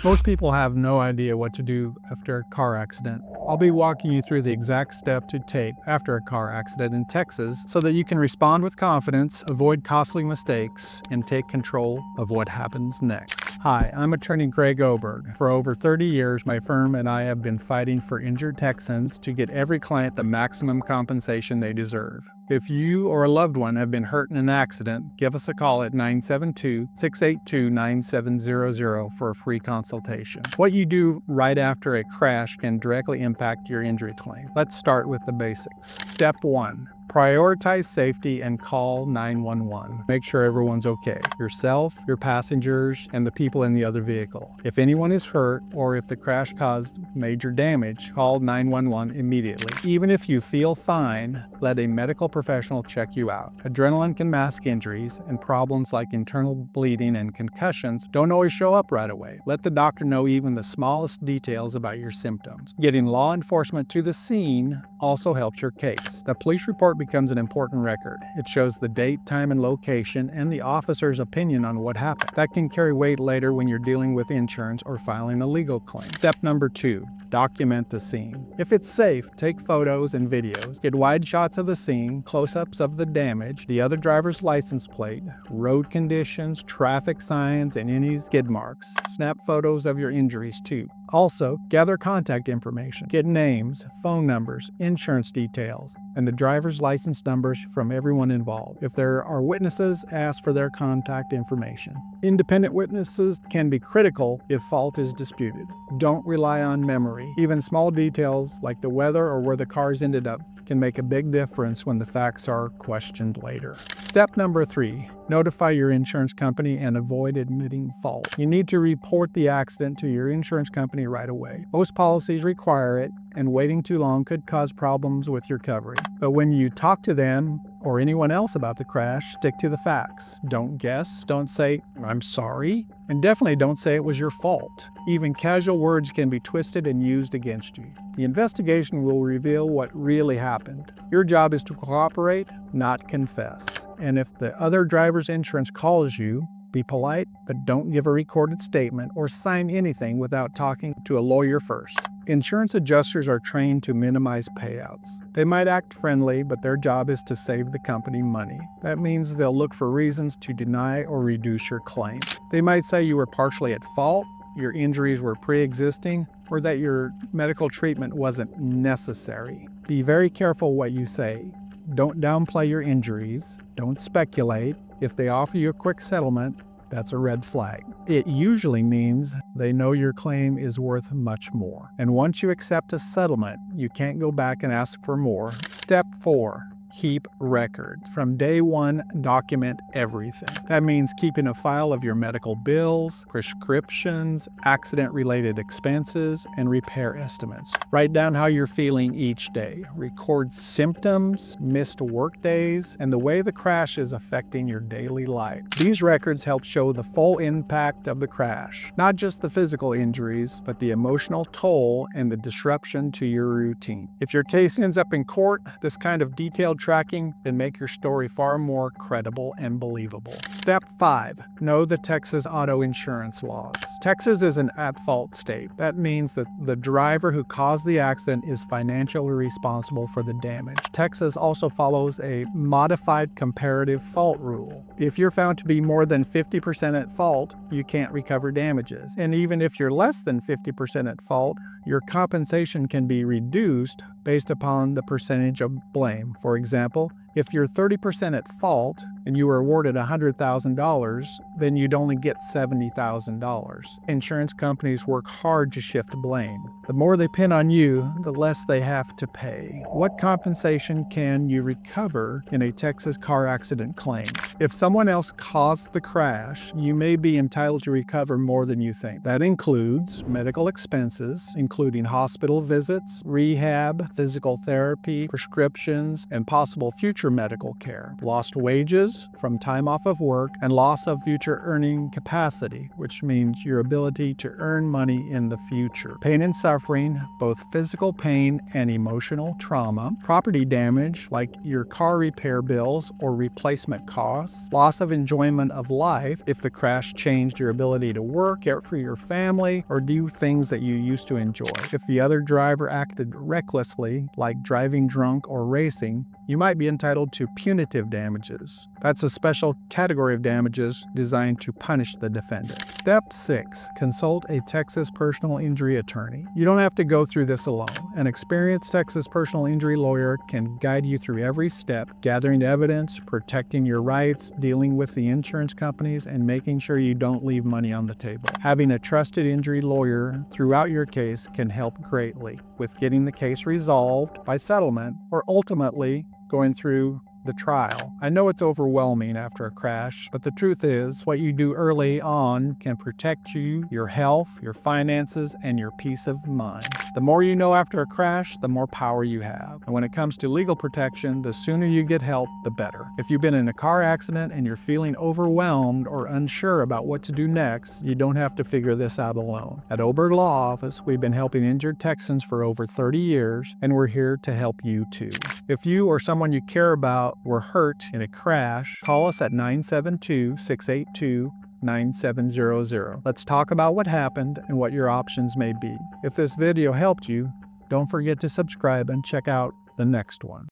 Most people have no idea what to do after a car accident. I'll be walking you through the exact step to take after a car accident in Texas so that you can respond with confidence, avoid costly mistakes, and take control of what happens next. Hi, I'm attorney Greg Oberg. For over 30 years, my firm and I have been fighting for injured Texans to get every client the maximum compensation they deserve. If you or a loved one have been hurt in an accident, give us a call at 972-682-9700 for a free consultation. What you do right after a crash can directly impact your injury claim. Let's start with the basics. Step 1. Prioritize safety and call 911. Make sure everyone's okay. Yourself, your passengers, and the people in the other vehicle. If anyone is hurt or if the crash caused major damage, call 911 immediately. Even if you feel fine, let a medical professional check you out. Adrenaline can mask injuries, and problems like internal bleeding and concussions don't always show up right away. Let the doctor know even the smallest details about your symptoms. Getting law enforcement to the scene also helps your case. The police report becomes an important record. It shows the date, time, and location, and the officer's opinion on what happened. That can carry weight later when you're dealing with insurance or filing a legal claim. Step number 2. Document the scene. If it's safe, take photos and videos. Get wide shots of the scene, close-ups of the damage, the other driver's license plate, road conditions, traffic signs, and any skid marks. Snap photos of your injuries too. Also, gather contact information. Get names, phone numbers, insurance details, and the driver's license numbers from everyone involved. If there are witnesses, ask for their contact information. Independent witnesses can be critical if fault is disputed. Don't rely on memory. Even small details like the weather or where the cars ended up can make a big difference when the facts are questioned later. Step number 3. Notify your insurance company and avoid admitting fault. You need to report the accident to your insurance company right away. Most policies require it, and waiting too long could cause problems with your coverage. But when you talk to them or anyone else about the crash, stick to the facts. Don't guess, don't say, "I'm sorry," and definitely don't say it was your fault. Even casual words can be twisted and used against you. The investigation will reveal what really happened. Your job is to cooperate, not confess. And if the other driver's insurance calls you, be polite, but don't give a recorded statement or sign anything without talking to a lawyer first. Insurance adjusters are trained to minimize payouts. They might act friendly, but their job is to save the company money. That means they'll look for reasons to deny or reduce your claim. They might say you were partially at fault, your injuries were pre-existing, or that your medical treatment wasn't necessary. Be very careful what you say. Don't downplay your injuries. Don't speculate. If they offer you a quick settlement, that's a red flag. It usually means they know your claim is worth much more. And once you accept a settlement, you can't go back and ask for more. Step 4. Keep records. From day one, document everything. That means keeping a file of your medical bills, prescriptions, accident-related expenses, and repair estimates. Write down how you're feeling each day. Record symptoms, missed work days, and the way the crash is affecting your daily life. These records help show the full impact of the crash, not just the physical injuries, but the emotional toll and the disruption to your routine. If your case ends up in court, this kind of detailed tracking can make your story far more credible and believable. Step 5. Know the Texas auto insurance laws. Texas is an at-fault state. That means that the driver who caused the accident is financially responsible for the damage. Texas also follows a modified comparative fault rule. If you're found to be more than 50% at fault, you can't recover damages. And even if you're less than 50% at fault, your compensation can be reduced based upon the percentage of blame. For example, if you're 30% at fault and you were awarded $100,000, then you'd only get $70,000. Insurance companies work hard to shift blame. The more they pin on you, the less they have to pay. What compensation can you recover in a Texas car accident claim? If someone else caused the crash, you may be entitled to recover more than you think. That includes medical expenses, including hospital visits, rehab, physical therapy, prescriptions, and possible future future medical care, lost wages from time off of work, and loss of future earning capacity, which means your ability to earn money in the future. Pain and suffering, both physical pain and emotional trauma, property damage like your car repair bills or replacement costs, loss of enjoyment of life if the crash changed your ability to work, care for your family, or do things that you used to enjoy. If the other driver acted recklessly, like driving drunk or racing, you might be entitled to punitive damages. That's a special category of damages designed to punish the defendant. Step 6. Consult a Texas personal injury attorney. You don't have to go through this alone. An experienced Texas personal injury lawyer can guide you through every step, gathering evidence, protecting your rights, dealing with the insurance companies, and making sure you don't leave money on the table. Having a trusted injury lawyer throughout your case can help greatly with getting the case resolved by settlement or ultimately going through the trial. I know it's overwhelming after a crash, but the truth is, what you do early on can protect you, your health, your finances, and your peace of mind. The more you know after a crash, the more power you have. And when it comes to legal protection, the sooner you get help, the better. If you've been in a car accident and you're feeling overwhelmed or unsure about what to do next, you don't have to figure this out alone. At Oberg Law Office, we've been helping injured Texans for over 30 years, and we're here to help you too. If you or someone you care about were hurt in a crash, call us at 972-682-9700. Let's talk about what happened and what your options may be. If this video helped you, don't forget to subscribe and check out the next one.